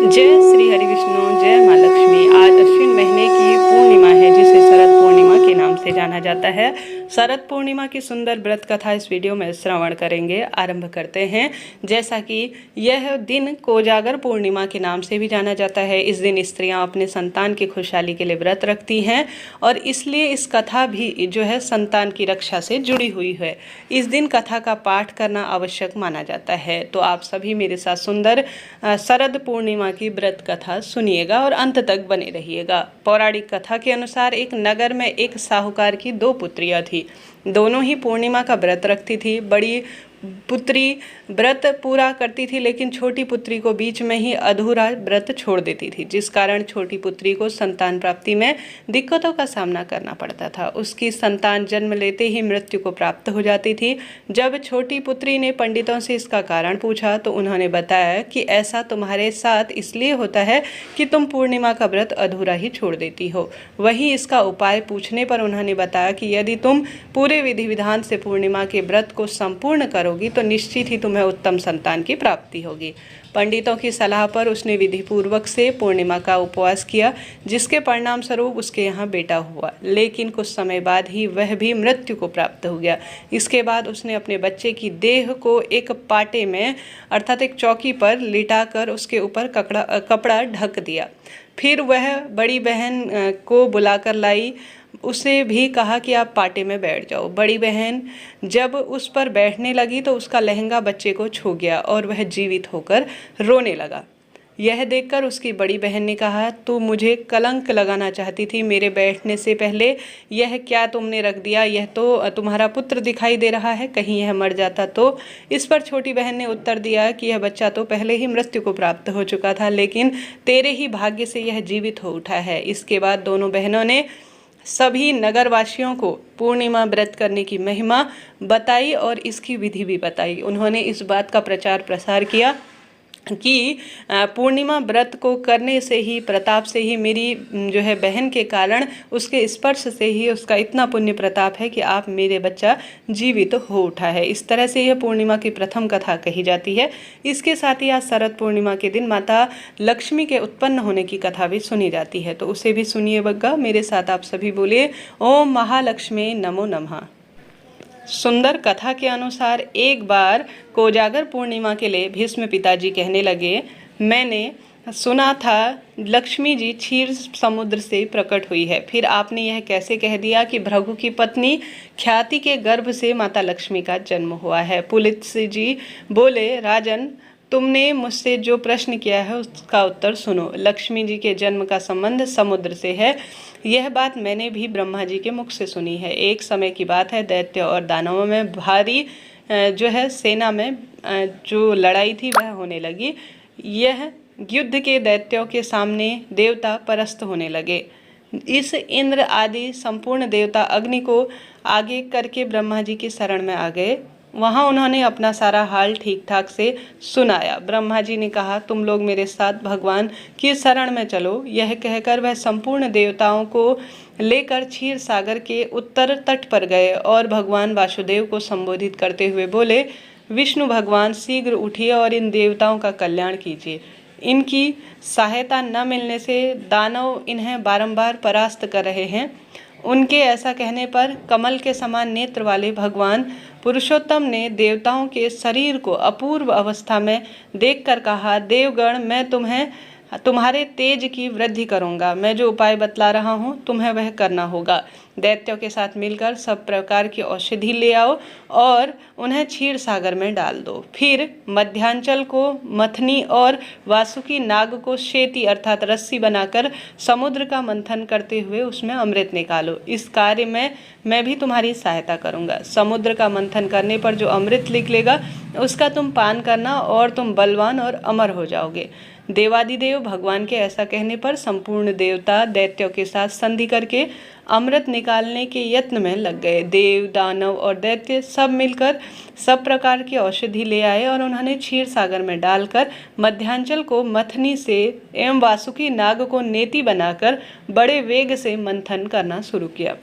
जय श्री हरि विष्णु, जय माँ लक्ष्मी। आज अश्विन महीने की पूर्णिमा है जिसे शरद पूर्णिमा के नाम से जाना जाता है। शरद पूर्णिमा की सुंदर व्रत कथा इस वीडियो में श्रवण करेंगे। आरंभ करते हैं। जैसा कि यह दिन कोजागर पूर्णिमा के नाम से भी जाना जाता है। इस दिन स्त्रियां अपने संतान की खुशहाली के लिए व्रत रखती हैं और इसलिए इस कथा भी जो है संतान की रक्षा से जुड़ी हुई है। इस दिन कथा का पाठ करना आवश्यक माना जाता है। तो आप सभी मेरे साथ सुंदर शरद पूर्णिमा की व्रत कथा सुनिएगा और अंत तक बने रहिएगा। पौराणिक कथा के अनुसार एक नगर में एक साहूकार की दो पुत्रियां थी। दोनों ही पूर्णिमा का व्रत रखती थी। बड़ी पुत्री व्रत पूरा करती थी लेकिन छोटी पुत्री को बीच में ही अधूरा व्रत छोड़ देती थी, जिस कारण छोटी पुत्री को संतान प्राप्ति में दिक्कतों का सामना करना पड़ता था। उसकी संतान जन्म लेते ही मृत्यु को प्राप्त हो जाती थी। जब छोटी पुत्री ने पंडितों से इसका कारण पूछा तो उन्होंने बताया कि ऐसा तुम्हारे साथ इसलिए होता है कि तुम पूर्णिमा का व्रत अधूरा ही छोड़ देती हो। वहीं इसका उपाय पूछने पर उन्होंने बताया कि यदि तुम पूरे विधि विधान से पूर्णिमा के व्रत को संपूर्ण करोगी तो निश्चित ही तुम्हें उत्तम संतान की प्राप्ति होगी। पंडितों की सलाह पर उसने विधि पूर्वक से पूर्णिमा का उपवास किया, जिसके परिणाम स्वरूप उसके यहाँ बेटा हुआ। लेकिन कुछ समय बाद ही वह भी मृत्यु को प्राप्त हो गया। इसके बाद उसने अपने बच्चे की देह को एक पाटे में अर्थात एक चौकी पर लिटाकर उसके ऊपर कपड़ा ढक दिया। फिर वह बड़ी बहन को बुलाकर लाई। उसे भी कहा कि आप पाटे में बैठ जाओ। बड़ी बहन जब उस पर बैठने लगी तो उसका लहंगा बच्चे को छू गया और वह जीवित होकर रोने लगा। यह देखकर उसकी बड़ी बहन ने कहा, तू मुझे कलंक लगाना चाहती थी। मेरे बैठने से पहले यह क्या तुमने रख दिया? यह तो तुम्हारा पुत्र दिखाई दे रहा है, कहीं यह मर जाता तो। इस पर छोटी बहन ने उत्तर दिया कि यह बच्चा तो पहले ही मृत्यु को प्राप्त हो चुका था, लेकिन तेरे ही भाग्य से यह जीवित हो उठा है। इसके बाद दोनों बहनों ने सभी नगरवासियों को पूर्णिमा व्रत करने की महिमा बताई और इसकी विधि भी बताई। उन्होंने इस बात का प्रचार प्रसार किया कि पूर्णिमा व्रत को करने से ही, प्रताप से ही, मेरी जो है बहन के कारण, उसके स्पर्श से ही उसका इतना पुण्य प्रताप है कि आप मेरे बच्चा जीवित हो उठा है। इस तरह से यह पूर्णिमा की प्रथम कथा कही जाती है। इसके साथ ही आज शरद पूर्णिमा के दिन माता लक्ष्मी के उत्पन्न होने की कथा भी सुनी जाती है, तो उसे भी सुनिए बग्गा। मेरे साथ आप सभी बोलिए, ओम महालक्ष्मी नमो नमः। सुंदर कथा के अनुसार एक बार कोजागर पूर्णिमा के लिए भीष्म पिताजी कहने लगे, मैंने सुना था लक्ष्मी जी क्षीर समुद्र से प्रकट हुई है। फिर आपने यह कैसे कह दिया कि भृगु की पत्नी ख्याति के गर्भ से माता लक्ष्मी का जन्म हुआ है? पुलत्स्य जी बोले, राजन, तुमने मुझसे जो प्रश्न किया है उसका उत्तर सुनो। लक्ष्मी जी के जन्म का संबंध समुद्र से है। यह बात मैंने भी ब्रह्मा जी के मुख से सुनी है। एक समय की बात है, दैत्य और दानवों में भारी जो है सेना में जो लड़ाई थी वह होने लगी। यह युद्ध के दैत्यों के सामने देवता परास्त होने लगे। इस इंद्र आदि संपूर्ण देवता अग्नि को आगे करके ब्रह्मा जी की शरण में आ गए। वहाँ उन्होंने अपना सारा हाल ठीक ठाक से सुनाया। ब्रह्मा जी ने कहा, तुम लोग मेरे साथ भगवान की शरण में चलो। यह कहकर वह संपूर्ण देवताओं को लेकर क्षीर सागर के उत्तर तट पर गए और भगवान वासुदेव को संबोधित करते हुए बोले, विष्णु भगवान शीघ्र उठिए और इन देवताओं का कल्याण कीजिए। इनकी सहायता न मिलने से दानव इन्हें बारंबार परास्त कर रहे हैं। उनके ऐसा कहने पर कमल के समान नेत्र वाले भगवान पुरुषोत्तम ने देवताओं के शरीर को अपूर्व अवस्था में देखकर कहा, देवगण, मैं तुम्हारे तेज की वृद्धि करूंगा। मैं जो उपाय बतला रहा हूँ तुम्हें वह करना होगा। दैत्यों के साथ मिलकर सब प्रकार की औषधि ले आओ और उन्हें क्षीर सागर में डाल दो। फिर मध्यांचल को मथनी और वासुकी नाग को शेती अर्थात रस्सी बनाकर समुद्र का मंथन करते हुए उसमें अमृत निकालो। इस कार्य में मैं भी तुम्हारी सहायता करूंगा। समुद्र का मंथन करने पर जो अमृत निकलेगा उसका तुम पान करना और तुम बलवान और अमर हो जाओगे। देवादिदेव भगवान के ऐसा कहने पर संपूर्ण देवता दैत्यों के साथ संधि करके अमृत निकालने के यत्न में लग गए। देव, दानव और दैत्य सब मिलकर सब प्रकार की औषधि ले आए और उन्होंने क्षीर सागर में डालकर मध्यांचल को मथनी से एवं वासुकी नाग को नेति बनाकर बड़े वेग से मंथन करना शुरू किया।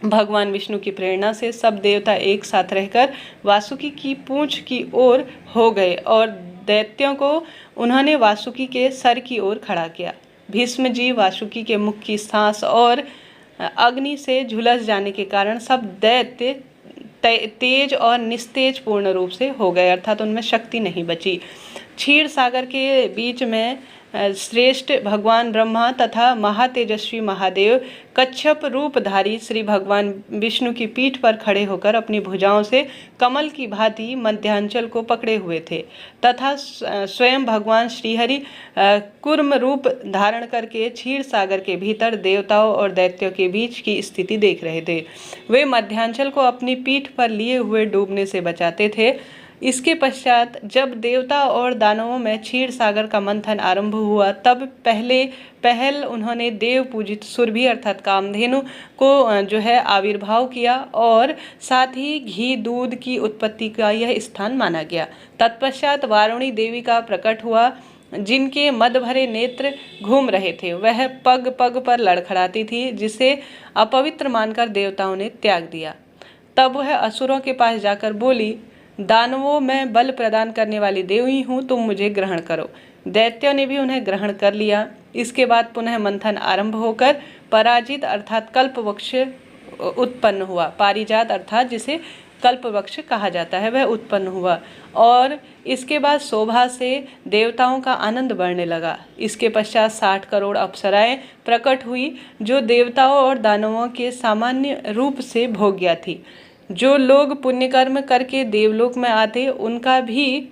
भगवान विष्णु की प्रेरणा से सब देवता एक साथ रहकर वासुकी की पूंछ की ओर हो गए और दैत्यों को उन्होंने वासुकी के सर की ओर खड़ा किया। भीष्म जी वासुकी के मुख की सांस और अग्नि से झुलस जाने के कारण सब दैत्य तेज और निस्तेज पूर्ण रूप से हो गए, अर्थात उनमें शक्ति नहीं बची। क्षीर सागर के बीच में श्रेष्ठ भगवान ब्रह्मा तथा महातेजस्वी महादेव कच्छप रूपधारी श्री भगवान विष्णु की पीठ पर खड़े होकर अपनी भुजाओं से कमल की भांति मध्यांचल को पकड़े हुए थे तथा स्वयं भगवान श्रीहरि कूर्म रूप धारण करके क्षीर सागर के भीतर देवताओं और दैत्यों के बीच की स्थिति देख रहे थे। वे मध्यांचल को अपनी पीठ पर लिए हुए डूबने से बचाते थे। इसके पश्चात जब देवता और दानवों में क्षीर सागर का मंथन आरंभ हुआ, तब पहल उन्होंने देव पूजित सुरभि अर्थात कामधेनु को जो है आविर्भाव किया और साथ ही घी दूध की उत्पत्ति का यह स्थान माना गया। तत्पश्चात वारुणी देवी का प्रकट हुआ, जिनके मद भरे नेत्र घूम रहे थे। वह पग पग पर लड़खड़ाती थी, जिसे अपवित्र मानकर देवताओं ने त्याग दिया। तब वह असुरों के पास जाकर बोली, दानवों में बल प्रदान करने वाली देवी हूँ, तुम मुझे ग्रहण करो। दैत्यों ने भी उन्हें ग्रहण कर लिया। इसके बाद पुनः मंथन आरंभ होकर पराजित अर्थात कल्पवृक्ष उत्पन्न हुआ। पारिजात अर्थात जिसे कल्पवृक्ष कहा जाता है, वह उत्पन्न हुआ और इसके बाद शोभा से देवताओं का आनंद बढ़ने लगा। इसके पश्चात 60 करोड़ अप्सराएं प्रकट हुई, जो देवताओं और दानवों के सामान्य रूप से भोग्या थी। जो लोग पुण्य कर्म करके देवलोक में आते, उनका भी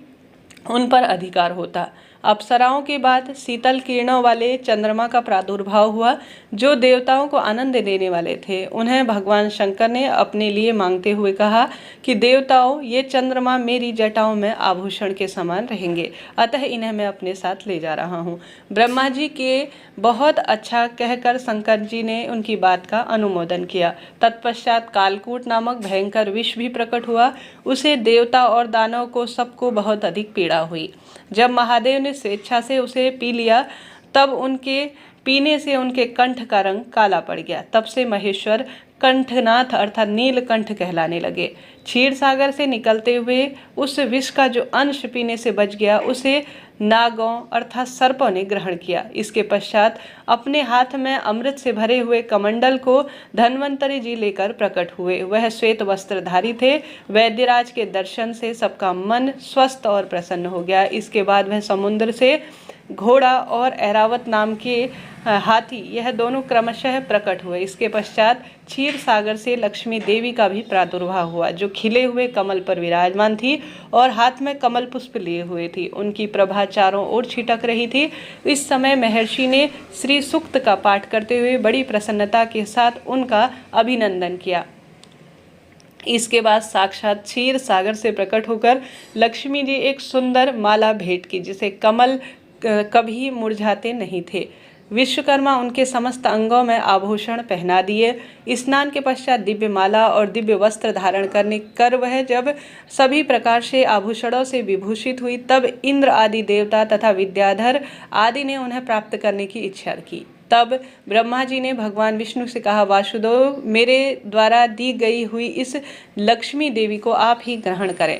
उन पर अधिकार होता। अप्सराओं के बाद शीतल किरणों वाले चंद्रमा का प्रादुर्भाव हुआ, जो देवताओं को आनंद देने वाले थे। उन्हें भगवान शंकर ने अपने लिए मांगते हुए कहा कि देवताओं, ये चंद्रमा मेरी जटाओं में आभूषण के समान रहेंगे, अतः इन्हें मैं अपने साथ ले जा रहा हूँ। ब्रह्मा जी के बहुत अच्छा कहकर शंकर जी ने उनकी बात का अनुमोदन किया। तत्पश्चात कालकूट नामक भयंकर विष भी प्रकट हुआ। उसे देवता और दानव को सबको बहुत अधिक पीड़ा हुई। जब महादेव ने स्वेच्छा से उसे पी लिया, तब उनके पीने से उनके कंठ का रंग काला पड़ गया। तब से महेश्वर कंठनाथ अर्थात नीलकंठ कहलाने लगे। क्षीर सागर से निकलते हुए उस विष का जो अंश पीने से बच गया, उसे नागों अर्थात सर्पों ने ग्रहण किया। इसके पश्चात अपने हाथ में अमृत से भरे हुए कमंडल को धन्वंतरी जी लेकर प्रकट हुए। वह श्वेत वस्त्रधारी थे। वैद्यराज के दर्शन से सबका मन स्वस्थ और प्रसन्न हो गया। इसके बाद वह समुद्र से घोड़ा और ऐरावत नाम के हाथी, यह दोनों क्रमशः प्रकट हुए। इसके पश्चात क्षीर सागर से लक्ष्मी देवी का भी प्रादुर्भाव हुआ, जो खिले हुए कमल पर विराजमान थी और हाथ में कमल पुष्प लिए हुए थी। उनकी प्रभा चारों ओर छिटक रही थी। इस समय महर्षि ने श्री सूक्त का पाठ करते हुए बड़ी प्रसन्नता के साथ उनका अभिनंदन किया। इसके बाद साक्षात क्षीर सागर से प्रकट होकर लक्ष्मी जी एक सुंदर माला भेंट की, जिसे कमल कभी मुरझाते नहीं थे। विश्वकर्मा उनके समस्त अंगों में आभूषण पहना दिए। स्नान के पश्चात दिव्य माला और दिव्य वस्त्र धारण करने कर वह जब सभी प्रकार से आभूषणों से विभूषित हुई, तब इंद्र आदि देवता तथा विद्याधर आदि ने उन्हें प्राप्त करने की इच्छा की। तब ब्रह्मा जी ने भगवान विष्णु से कहा, वासुदेव, मेरे द्वारा दी गई हुई इस लक्ष्मी देवी को आप ही ग्रहण करें।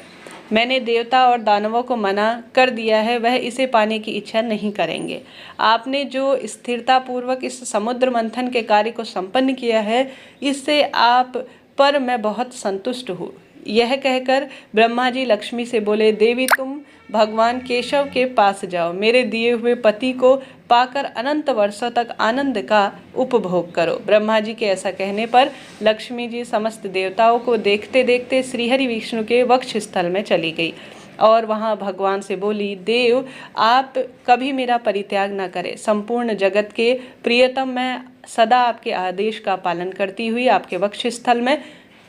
मैंने देवता और दानवों को मना कर दिया है, वह इसे पाने की इच्छा नहीं करेंगे। आपने जो स्थिरता पूर्वक इस समुद्र मंथन के कार्य को संपन्न किया है, इससे आप पर मैं बहुत संतुष्ट हूँ। यह कहकर ब्रह्मा जी लक्ष्मी से बोले, देवी, तुम भगवान केशव के पास जाओ। मेरे दिए हुए पति को पाकर अनंत वर्षों तक आनंद का उपभोग करो। ब्रह्मा जी के ऐसा कहने पर लक्ष्मी जी समस्त देवताओं को देखते देखते श्रीहरि विष्णु के वक्ष स्थल में चली गई और वहाँ भगवान से बोली, देव, आप कभी मेरा परित्याग न करें। संपूर्ण जगत के प्रियतम, मैं सदा आपके आदेश का पालन करती हुई आपके वक्ष स्थल में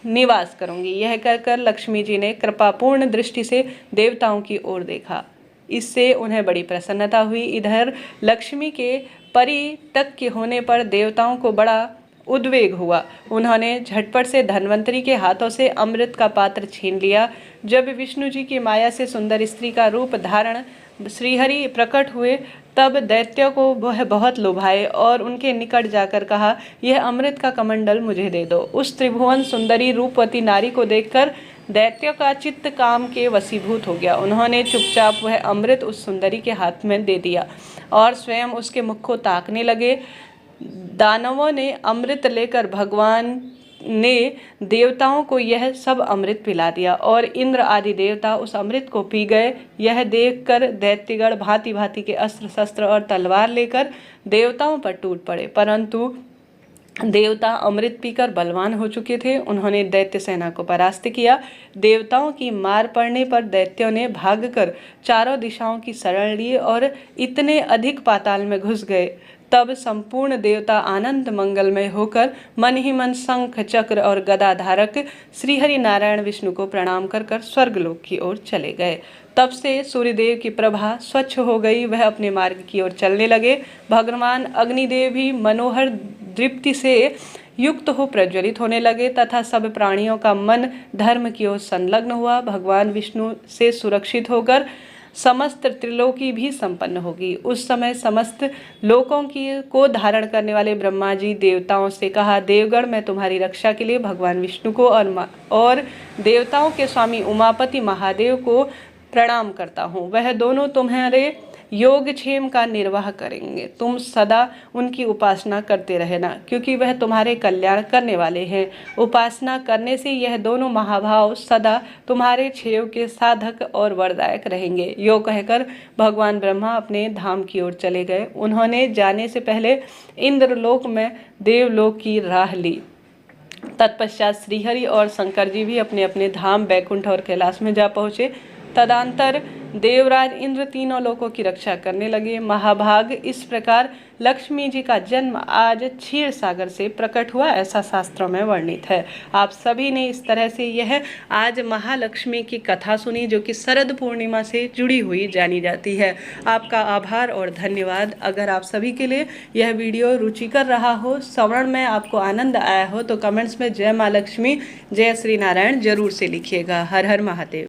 निवास करूंगी। यह कहकर लक्ष्मी जी ने कृपापूर्ण दृष्टि से देवताओं की ओर देखा। इससे उन्हें बड़ी प्रसन्नता हुई। इधर लक्ष्मी के परित्यक्य होने पर देवताओं को बड़ा उद्वेग हुआ। उन्होंने झटपट से धन्वंतरी के हाथों से अमृत का पात्र छीन लिया। जब विष्णु जी की माया से सुंदर स्त्री का रूप धारण श्रीहरि प्रकट हुए, तब दैत्यों को वह बहुत लुभाए और उनके निकट जाकर कहा, यह अमृत का कमंडल मुझे दे दो। उस त्रिभुवन सुंदरी रूपवती नारी को देखकर दैत्यों का चित्त काम के वशीभूत हो गया। उन्होंने चुपचाप वह अमृत उस सुंदरी के हाथ में दे दिया और स्वयं उसके मुख को ताकने लगे। दानवों ने अमृत लेकर भगवान ने देवताओं को यह सब अमृत पिला दिया और इंद्र आदि देवता उस अमृत को पी गए। यह देखकर दैत्यगण भांति भांति के अस्त्र शस्त्र और तलवार लेकर देवताओं पर टूट पड़े, परंतु देवता अमृत पीकर बलवान हो चुके थे। उन्होंने दैत्य सेना को परास्त किया। देवताओं की मार पड़ने पर दैत्यों ने भागकर चारों दिशाओं की शरण ली और इतने अधिक पाताल में घुस गए। तब संपूर्ण देवता आनंद मंगलमय होकर मन ही मन शंख चक्र और गदा धारक श्रीहरि नारायण विष्णु को प्रणाम कर कर स्वर्गलोक की ओर चले गए। तब से सूर्यदेव की प्रभा स्वच्छ हो गई, वह अपने मार्ग की ओर चलने लगे। भगवान अग्निदेव भी मनोहर दीप्ति से युक्त हो प्रज्वलित होने लगे तथा सब प्राणियों का मन धर्म की ओर संलग्न हुआ। भगवान विष्णु से सुरक्षित होकर समस्त त्रिलोकी भी संपन्न होगी। उस समय समस्त लोकों की को धारण करने वाले ब्रह्मा जी देवताओं से कहा, देवगण मैं तुम्हारी रक्षा के लिए भगवान विष्णु को और देवताओं के स्वामी उमापति महादेव को प्रणाम करता हूँ। वह दोनों तुम्हारे योगक्षेम का निर्वाह करेंगे। तुम सदा उनकी उपासना करते रहना, क्योंकि वह तुम्हारे कल्याण करने वाले हैं। उपासना करने से यह दोनों महाभाव सदा तुम्हारे क्षेम के साधक और वरदायक रहेंगे। यो कहकर भगवान ब्रह्मा अपने धाम की ओर चले गए। उन्होंने जाने से पहले इंद्रलोक में देवलोक की राह ली। तत्पश्चात श्रीहरि और शंकर जी भी अपने अपने धाम बैकुंठ और कैलाश में जा पहुँचे। तदंतर देवराज इंद्र तीनों लोकों की रक्षा करने लगे। महाभाग इस प्रकार लक्ष्मी जी का जन्म आज क्षीर सागर से प्रकट हुआ, ऐसा शास्त्रों में वर्णित है। आप सभी ने इस तरह से यह आज महालक्ष्मी की कथा सुनी, जो कि शरद पूर्णिमा से जुड़ी हुई जानी जाती है। आपका आभार और धन्यवाद। अगर आप सभी के लिए यह वीडियो रुचिकर रहा हो, श्रवण में आपको आनंद आया हो, तो कमेंट्स में जय माँ लक्ष्मी, जय श्री नारायण जरूर से लिखिएगा। हर हर महादेव।